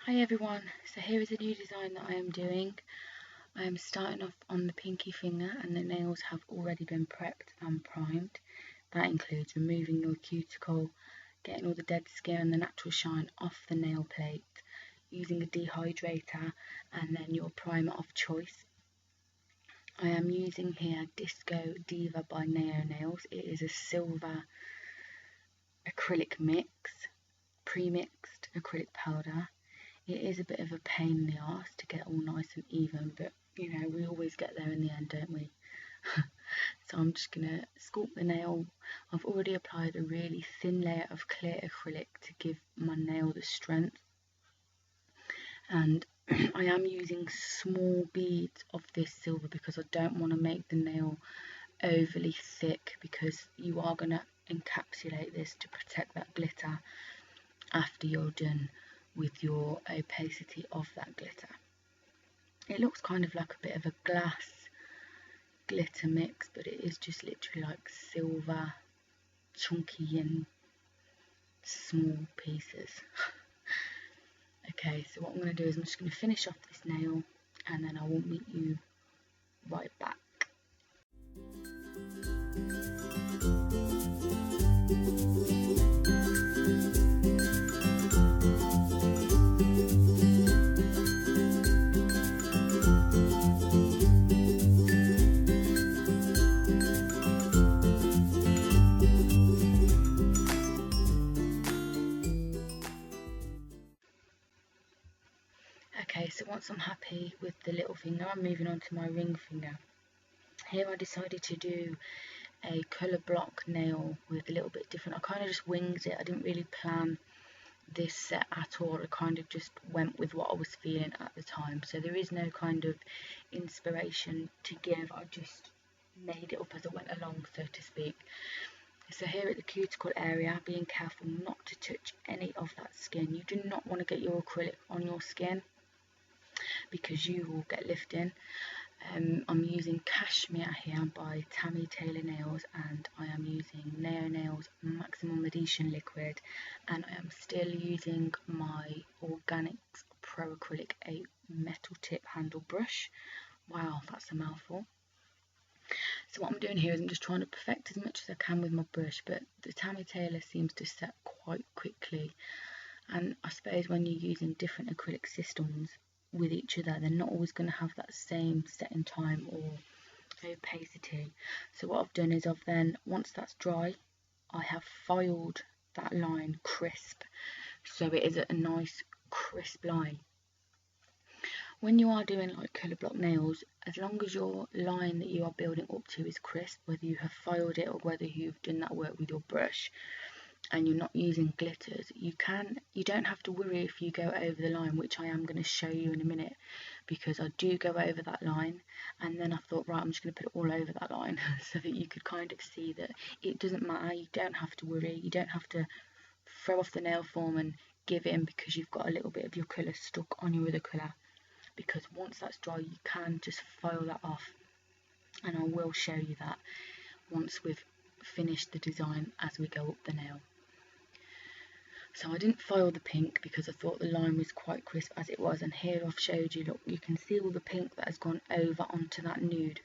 Hi everyone, so here is a new design that I am doing. I am starting off on the pinky finger and the nails have already been prepped and primed. That includes removing your cuticle, getting all the dead skin and the natural shine off the nail plate, using a dehydrator and then your primer of choice. I am using here Disco Diva by Neo Nails. It is a silver acrylic mix, pre-mixed acrylic powder. It is a bit of a pain in the arse to get all nice and even, but you know, we always get there in the end, don't we? So I'm just going to sculpt the nail. I've already applied a really thin layer of clear acrylic to give my nail the strength. And I am using small beads of this silver because I don't want to make the nail overly thick, because you are going to encapsulate this to protect that glitter after you're done with your opacity of that glitter. It looks kind of like a bit of a glass glitter mix, but it is just literally like silver, chunky and small pieces. Okay, so what I'm going to do is I'm just going to finish off this nail and then I will meet you right back. Okay, so once I'm happy with the little finger, I'm moving on to my ring finger. Here I decided to do a colour block nail with a little bit different. I kind of just winged it. I didn't really plan this set at all. I kind of just went with what I was feeling at the time. So there is no kind of inspiration to give. I just made it up as I went along, so to speak. So here at the cuticle area, being careful not to touch any of that skin. You do not want to get your acrylic on your skin because you will get lifting. I'm using Cashmere here by Tammy Taylor Nails, and I am using Neo Nails Maximum Adhesion Liquid, and I am still using my Organics Pro Acrylic 8 metal tip handle brush. Wow, that's a mouthful. So what I'm doing here is I'm just trying to perfect as much as I can with my brush, but the Tammy Taylor seems to set quite quickly, and I suppose when you're using different acrylic systems with each other, they're not always going to have that same setting time or opacity. So what I've done is I've then, once that's dry, I have filed that line crisp, so it is a nice crisp line. When you are doing like colour block nails, as long as your line that you are building up to is crisp, whether you have filed it or whether you've done that work with your brush, and you're not using glitters, you don't have to worry if you go over the line, which I am going to show you in a minute, because I do go over that line, and then I thought, right, I'm just going to put it all over that line so that you could kind of see that it doesn't matter. You don't have to worry, you don't have to throw off the nail form and give in because you've got a little bit of your colour stuck on your other colour, because once that's dry you can just file that off, and I will show you that once we've finished the design as we go up the nail. So I didn't file the pink because I thought the line was quite crisp as it was, and here I've showed you, look, you can see all the pink that has gone over onto that nude.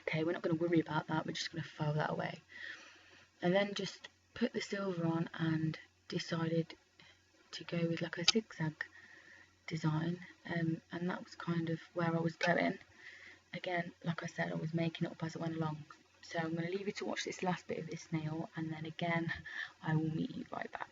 Okay, we're not going to worry about that, we're just going to file that away. And then just put the silver on and decided to go with like a zigzag design, and that was kind of where I was going. Again, like I said, I was making it up as I went along. So I'm going to leave you to watch this last bit of this nail, and then again I will meet you right back.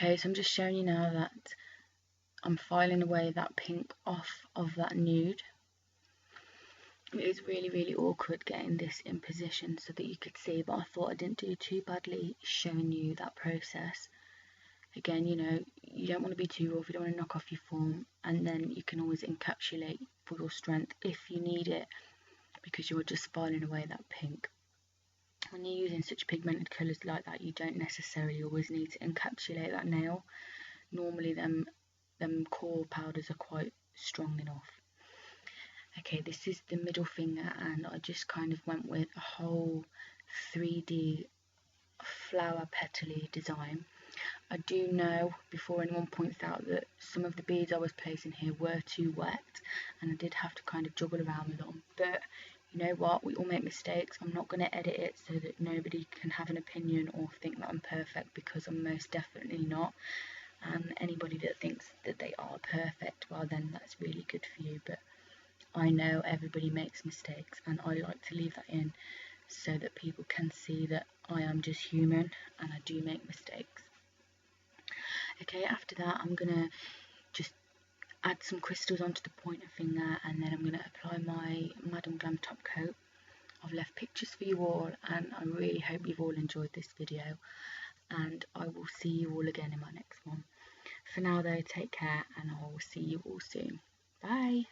Okay, so I'm just showing you now that I'm filing away that pink off of that nude. It is really awkward getting this in position so that you could see, but I thought I didn't do too badly showing you that process. Again, you know, you don't want to be too rough, you don't want to knock off your form, and then you can always encapsulate for your strength if you need it, because you're just filing away that pink. When you're using such pigmented colours like that, you don't necessarily always need to encapsulate that nail. Normally them core powders are quite strong enough. Okay, this is the middle finger, and I just kind of went with a whole 3D flower petally design. I do know, before anyone points out, that some of the beads I was placing here were too wet, and I did have to kind of juggle around with them, but you know what, we all make mistakes. I'm not going to edit it so that nobody can have an opinion or think that I'm perfect, because I'm most definitely not. And anybody that thinks that they are perfect, well then that's really good for you, but I know everybody makes mistakes, and I like to leave that in so that people can see that I am just human and I do make mistakes. Okay, after that I'm going to just add some crystals onto the pointer finger, and then I'm going to apply my Madam Glam top coat. I've left pictures for you all, and I really hope you've all enjoyed this video, and I will see you all again in my next one. For now though, take care, and I will see you all soon. Bye!